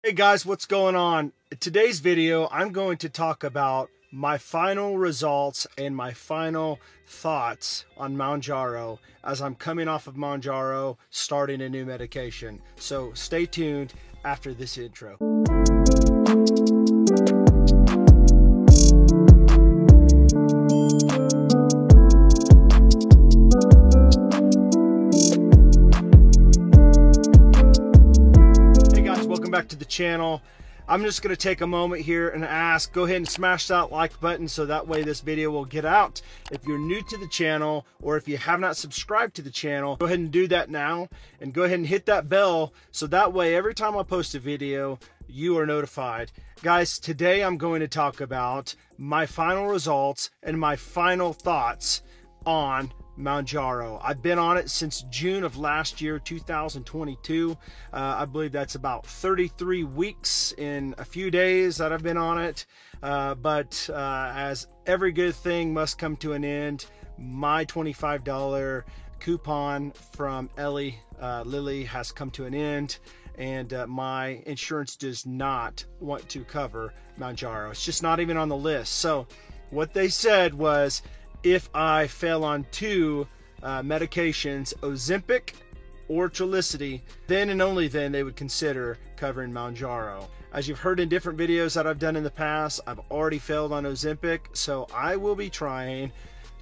Hey guys, what's going on? In today's video, I'm going to talk about my final results and my final thoughts on Mounjaro as I'm coming off of Mounjaro, starting a new medication. So stay tuned after this intro. Back to the channel. I'm just going to take a moment here and go ahead and smash that like button so that way this video will get out. If you're new to the channel or if you have not subscribed to the channel, go ahead and do that now and go ahead and hit that bell so that way every time I post a video you are notified. Guys, today I'm going to talk about my final results and my final thoughts on Mounjaro. I've been on it since June of last year, 2022. I believe that's about 33 weeks in a few days that I've been on it. But as every good thing must come to an end, my $25 coupon from Lilly has come to an end, and my insurance does not want to cover Mounjaro. It's just not even on the list. So what they said was, if I fail on two medications, Ozempic or Trulicity, then and only then they would consider covering Mounjaro. As you've heard in different videos that I've done in the past, I've already failed on Ozempic, so I will be trying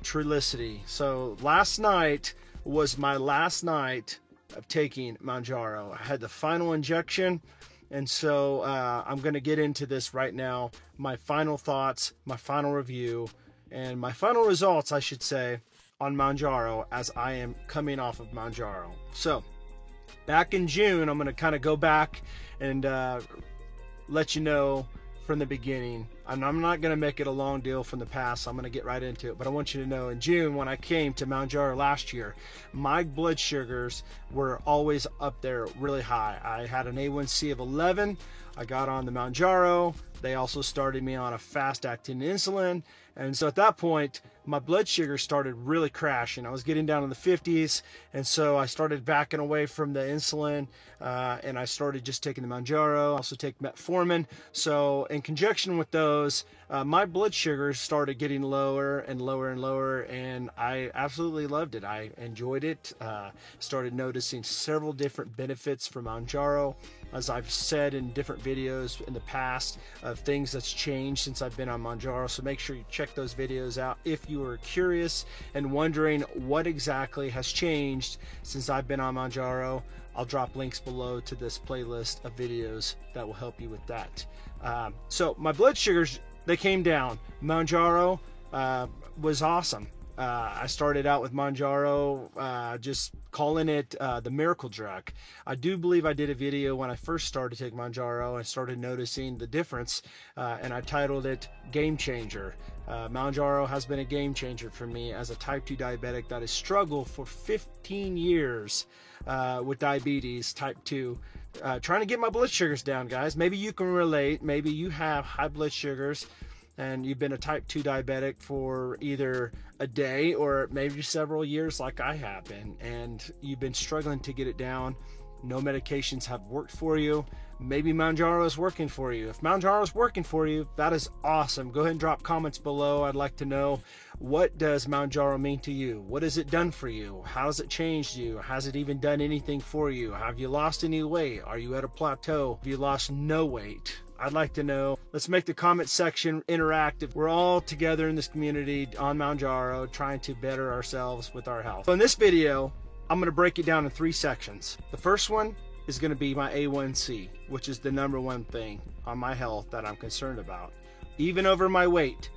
Trulicity. So last night was my last night of taking Mounjaro. I had the final injection, and so I'm going to get into this right now. My final thoughts, my final review, and my final results, I should say, on Mounjaro as I am coming off of Mounjaro. So, back in June, I'm going to kind of go back and let you know from the beginning. I'm not going to make it a long deal from the past. I'm going to get right into it. But I want you to know, in June, when I came to Mounjaro last year, my blood sugars were always up there really high. I had an A1C of 11. I got on the Mounjaro. They also started me on a fast-acting insulin. And so at that point, my blood sugar started really crashing. I was getting down in the 50s, and so I started backing away from the insulin, and I started just taking the Mounjaro. I also take metformin. So in conjunction with those, my blood sugars started getting lower and lower and lower, and I absolutely loved it. I enjoyed it. Started noticing several different benefits from Mounjaro, as I've said in different videos in the past, of things that's changed since I've been on Mounjaro. So make sure you check those videos out if you are curious and wondering what exactly has changed since I've been on Mounjaro. I'll drop links below to this playlist of videos that will help you with that. So my blood sugars, they came down. Mounjaro was awesome. I started out with Mounjaro, just calling it the miracle drug. I do believe I did a video when I first started taking Mounjaro and started noticing the difference, and I titled it Game Changer. Mounjaro has been a game changer for me as a type 2 diabetic that has struggled for 15 years with diabetes type 2. Trying to get my blood sugars down, guys. Maybe you can relate. Maybe you have high blood sugars and you've been a type 2 diabetic for either a day or maybe several years like I have been, and you've been struggling to get it down. No medications have worked for you. Maybe Mounjaro is working for you. If Mounjaro is working for you, that is awesome. Go ahead and drop comments below. I'd like to know, what does Mounjaro mean to you? What has it done for you? How has it changed you? Has it even done anything for you? Have you lost any weight? Are you at a plateau? Have you lost no weight? I'd like to know. Let's make the comment section interactive. We're all together in this community on Mounjaro trying to better ourselves with our health. So in this video, I'm going to break it down in 3 sections. The first one is going to be my A1C, which is the #1 thing on my health that I'm concerned about. Even over my weight,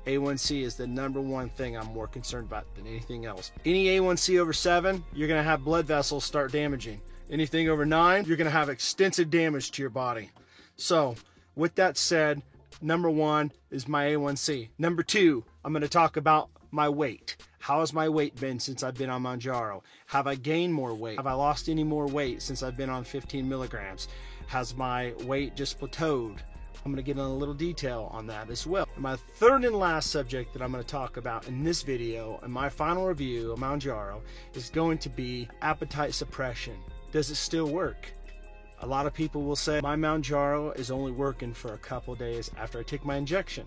A1C is the #1 thing I'm more concerned about than anything else. Any A1C over 7, you're going to have blood vessels start damaging. Anything over 9, you're going to have extensive damage to your body. So with that said, #1 is my A1C. #2, I'm going to talk about my weight. How has my weight been since I've been on Mounjaro? Have I gained more weight? Have I lost any more weight since I've been on 15 milligrams? Has my weight just plateaued? I'm going to get in a little detail on that as well. And my third and last subject that I'm going to talk about in this video and my final review of Mounjaro is going to be appetite suppression. Does it still work? A lot of people will say my Mounjaro is only working for a couple days after I take my injection.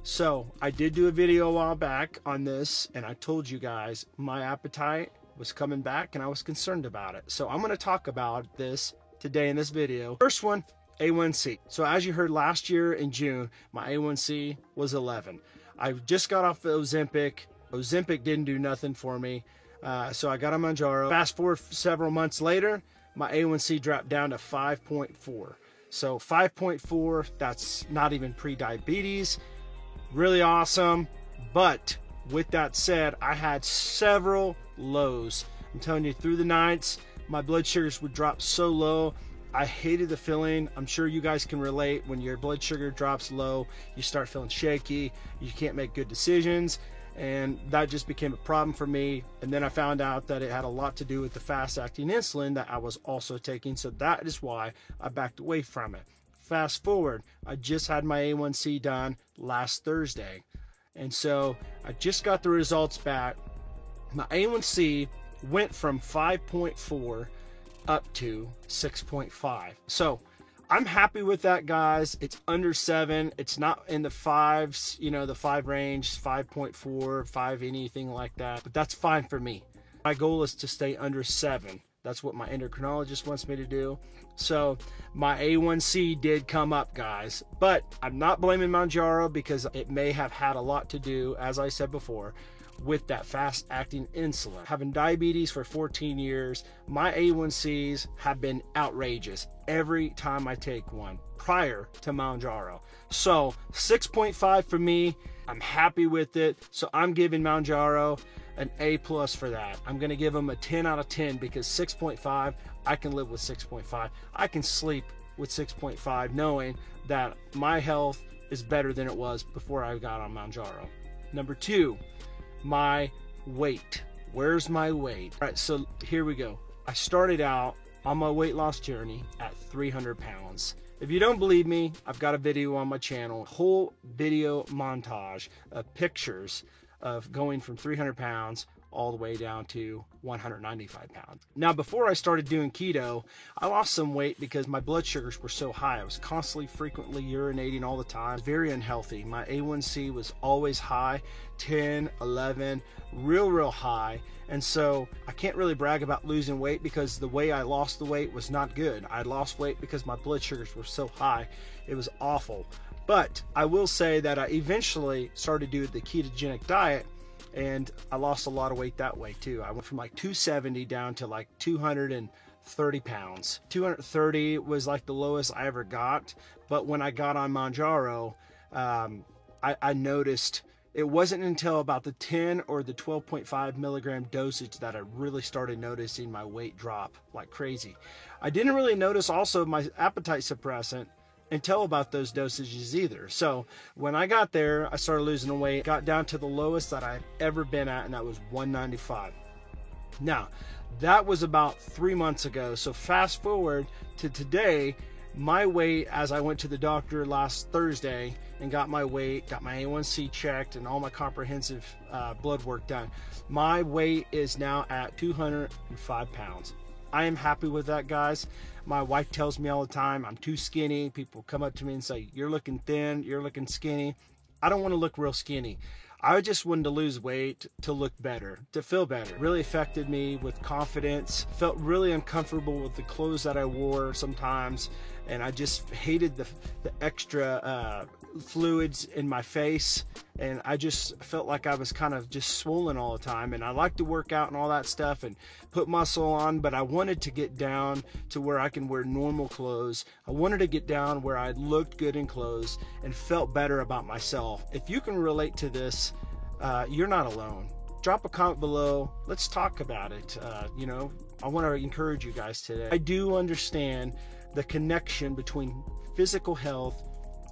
So I did do a video a while back on this, and I told you guys my appetite was coming back and I was concerned about it. So I'm going to talk about this today in this video. First one, A1C. So as you heard last year in June, my A1C was 11. I just got off the Ozempic. Ozempic didn't do nothing for me. So I got a Mounjaro. Fast forward several months later, my A1C dropped down to 5.4. So 5.4, that's not even pre-diabetes. Really awesome. But with that said, I had several lows. I'm telling you, through the nights, my blood sugars would drop so low. I hated the feeling. I'm sure you guys can relate. When your blood sugar drops low, you start feeling shaky. You can't make good decisions. And that just became a problem for me. And then I found out that it had a lot to do with the fast-acting insulin that I was also taking. So that is why I backed away from it. Fast forward, I just had my A1C done last Thursday. And so I just got the results back. My A1C went from 5.4 up to 6.5. So I'm happy with that, guys. It's under 7. It's not in the 5s, you know, the 5 range, 5.4, 5, anything like that. But that's fine for me. My goal is to stay under 7. That's what my endocrinologist wants me to do. So my A1C did come up, guys. But I'm not blaming Mounjaro because it may have had a lot to do, as I said before, with that fast-acting insulin. Having diabetes for 14 years, my A1Cs have been outrageous every time I take one prior to Mounjaro. So 6.5 for me, I'm happy with it. So I'm giving Mounjaro an A+ for that. I'm gonna give them a 10 out of 10 because 6.5, I can live with 6.5. I can sleep with 6.5 knowing that my health is better than it was before I got on Mounjaro. Number 2, my weight. Where's my weight? All right, so here we go. I started out on my weight loss journey at 300 pounds. If you don't believe me, I've got a video on my channel, whole video montage of pictures of going from 300 pounds all the way down to 195 pounds. Now, before I started doing keto, I lost some weight because my blood sugars were so high. I was constantly, frequently urinating all the time. Very unhealthy. My A1C was always high, 10, 11, real high. And so I can't really brag about losing weight because the way I lost the weight was not good. I lost weight because my blood sugars were so high. It was awful. But I will say that I eventually started doing the ketogenic diet, and I lost a lot of weight that way too. I went from like 270 down to like 230 pounds. 230 was like the lowest I ever got. But when I got on Mounjaro, I noticed it wasn't until about the 10 or the 12.5 milligram dosage that I really started noticing my weight drop like crazy. I didn't really notice also my appetite suppressant until about those dosages either. So when I got there, I started losing the weight, got down to the lowest that I'd ever been at, and that was 195. Now, that was about 3 months ago. So fast forward to today, my weight, as I went to the doctor last Thursday and got my weight, got my A1C checked and all my comprehensive blood work done, my weight is now at 205 pounds. I am happy with that, guys. My wife tells me all the time I'm too skinny. People come up to me and say, you're looking thin, you're looking skinny. I don't want to look real skinny. I just wanted to lose weight to look better, to feel better. It really affected me with confidence. Felt really uncomfortable with the clothes that I wore sometimes, and I just hated the extra fluids in my face, and I just felt like I was kind of just swollen all the time. And I like to work out and all that stuff and put muscle on, but I wanted to get down to where I can wear normal clothes. I wanted to get down where I looked good in clothes and felt better about myself. If you can relate to this, you're not alone. Drop a comment below. Let's talk about it. You know, I want to encourage you guys today. I do understand the connection between physical health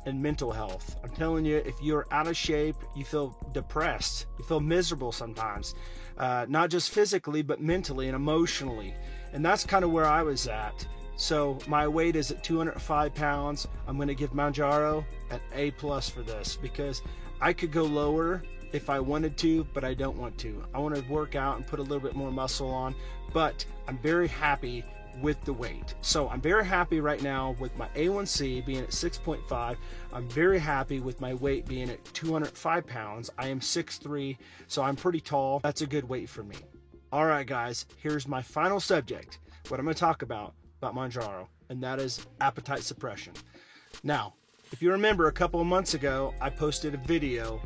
and mental health. I'm telling you, if you're out of shape, you feel depressed, you feel miserable sometimes, not just physically, but mentally and emotionally. And that's kind of where I was at. So my weight is at 205 pounds. I'm going to give Mounjaro an A+ for this because I could go lower if I wanted to, but I don't want to. I want to work out and put a little bit more muscle on, but I'm very happy with the weight. So I'm very happy right now with my A1C being at 6.5. I'm very happy with my weight being at 205 pounds. I am 6'3", so I'm pretty tall. That's a good weight for me. All right, guys, here's my final subject, what I'm going to talk about Mounjaro, and that is appetite suppression. Now, if you remember, a couple of months ago, I posted a video,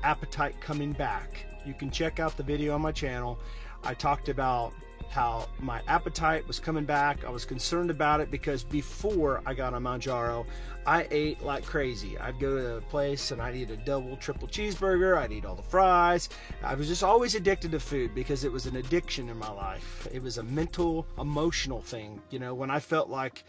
appetite coming back. You can check out the video on my channel. I talked about how my appetite was coming back. I was concerned about it because before I got on Mounjaro, I ate like crazy. I'd go to a place and I'd eat a double, triple cheeseburger. I'd eat all the fries. I was just always addicted to food because it was an addiction in my life. It was a mental, emotional thing. You know, when I felt like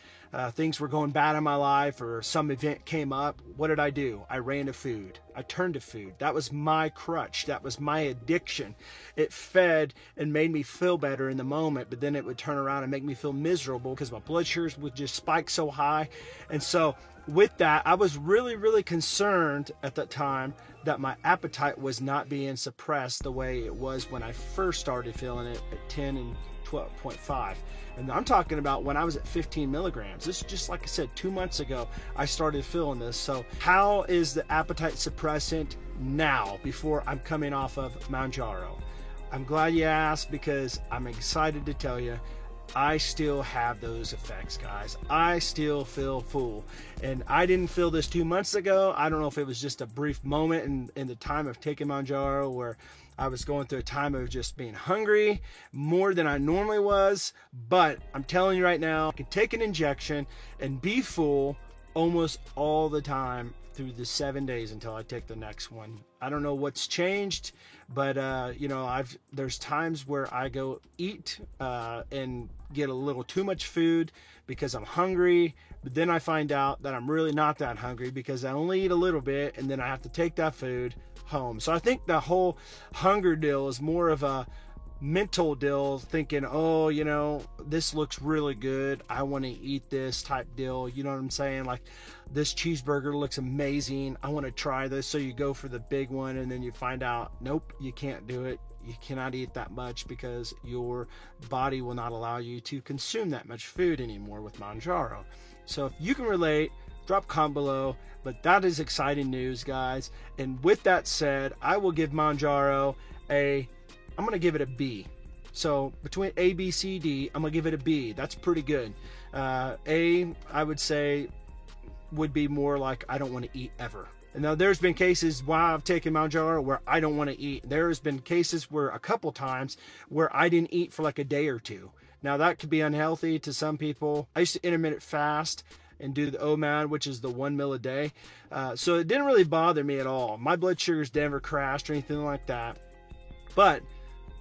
things were going bad in my life or some event came up, what did I do? I ran to food. I turned to food. That was my crutch. That was my addiction. It fed and made me feel better in the moment, but then it would turn around and make me feel miserable because my blood sugars would just spike so high. And so with that, I was really concerned at that time that my appetite was not being suppressed the way it was when I first started feeling it at 10 and 12.5. And I'm talking about when I was at 15 milligrams. This is just like I said, 2 months ago, I started feeling this. So how is the appetite suppressant now before I'm coming off of Mounjaro? I'm glad you asked because I'm excited to tell you I still have those effects, guys. I still feel full. And I didn't feel this 2 months ago. I don't know if it was just a brief moment in the time of taking Mounjaro where I was going through a time of just being hungry more than I normally was. But I'm telling you right now, I can take an injection and be full almost all the time through the 7 days until I take the next one. I don't know what's changed, but you know, there's times where I go eat and get a little too much food because I'm hungry, but then I find out that I'm really not that hungry because I only eat a little bit and then I have to take that food home. So I think the whole hunger deal is more of a mental deal, thinking, oh, you know, this looks really good, I want to eat this type deal. You know what I'm saying? Like, this cheeseburger looks amazing, I want to try this. So you go for the big one and then you find out, nope, you can't do it. You cannot eat that much because your body will not allow you to consume that much food anymore with Mounjaro. So if you can relate, drop a comment below. But that is exciting news, guys. And with that said, I will give Mounjaro I'm going to give it a B. So between A, B, C, D, I'm going to give it a B. That's pretty good. A, I would say, would be more like I don't want to eat ever. And now there's been cases while I've taken Mounjaro where I don't want to eat. There's been cases where a couple times where I didn't eat for like a day or two. Now that could be unhealthy to some people. I used to intermittent fast and do the OMAD, which is the 1 meal a day. So it didn't really bother me at all. My blood sugars never crashed or anything like that. But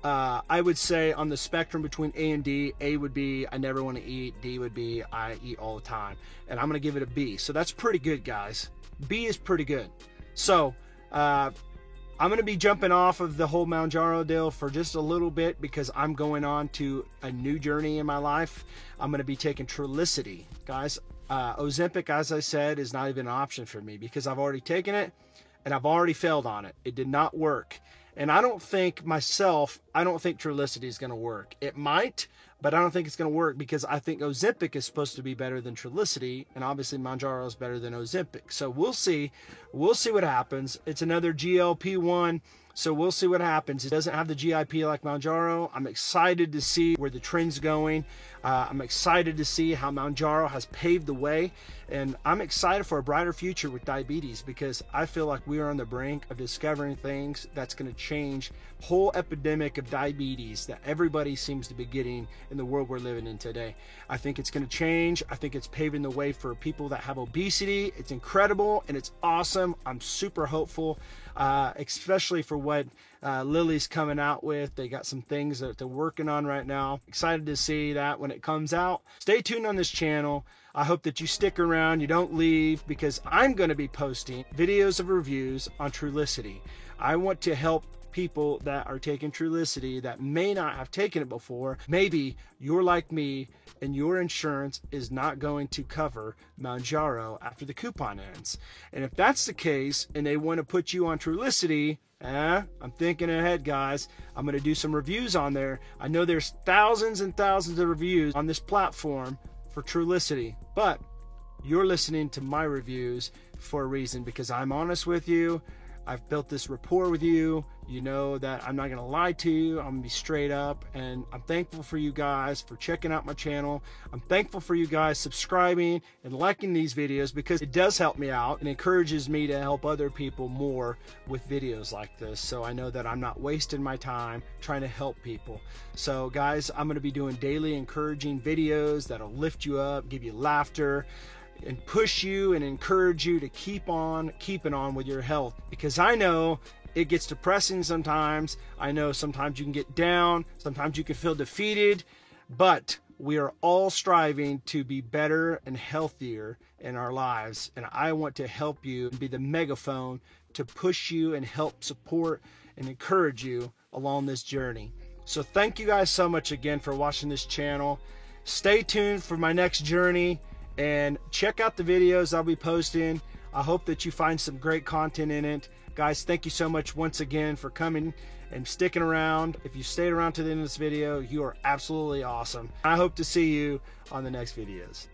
I would say on the spectrum between A and D, A would be I never want to eat, D would be I eat all the time. And I'm going to give it a B. So that's pretty good, guys. B is pretty good. So I'm going to be jumping off of the whole Mounjaro deal for just a little bit because I'm going on to a new journey in my life. I'm going to be taking Trulicity, guys. Ozempic, as I said, is not even an option for me because I've already taken it and I've already failed on it. It did not work. And I don't think Trulicity is going to work. It might, but I don't think it's going to work because I think Ozempic is supposed to be better than Trulicity, and obviously Mounjaro is better than Ozempic. So we'll see. We'll see what happens. It's another GLP-1, so we'll see what happens. It doesn't have the GIP like Mounjaro. I'm excited to see where the trend's going. I'm excited to see how Mounjaro has paved the way, and I'm excited for a brighter future with diabetes because I feel like we are on the brink of discovering things that's going to change whole epidemic of diabetes that everybody seems to be getting in the world we're living in today. I think it's going to change. I think it's paving the way for people that have obesity. It's incredible and it's awesome. I'm super hopeful, especially for what Lilly's coming out with. They got some things that they're working on right now. Excited to see that when it comes out. Stay tuned on this channel. I hope that you stick around, you don't leave, because I'm going to be posting videos of reviews on Trulicity. I want to help people that are taking Trulicity that may not have taken it before. Maybe you're like me and your insurance is not going to cover Mounjaro after the coupon ends. And if that's the case and they want to put you on Trulicity, I'm thinking ahead, guys. I'm going to do some reviews on there. I know there's thousands and thousands of reviews on this platform for Trulicity, but you're listening to my reviews for a reason, because I'm honest with you. I've built this rapport with you. You know that I'm not going to lie to you. I'm going to be straight up, and I'm thankful for you guys for checking out my channel. I'm thankful for you guys subscribing and liking these videos, because it does help me out and encourages me to help other people more with videos like this. So I know that I'm not wasting my time trying to help people. So guys, I'm going to be doing daily encouraging videos that'll lift you up, give you laughter, and push you and encourage you to keep on keeping on with your health, because I know it gets depressing sometimes. I know sometimes you can get down, sometimes you can feel defeated, but we are all striving to be better and healthier in our lives, and I want to help you and be the megaphone to push you and help support and encourage you along this journey. So thank you guys so much again for watching this channel. Stay tuned for my next journey, and check out the videos I'll be posting. I hope that you find some great content in it. Guys, thank you so much once again for coming and sticking around. If you stayed around to the end of this video, you are absolutely awesome. I hope to see you on the next videos.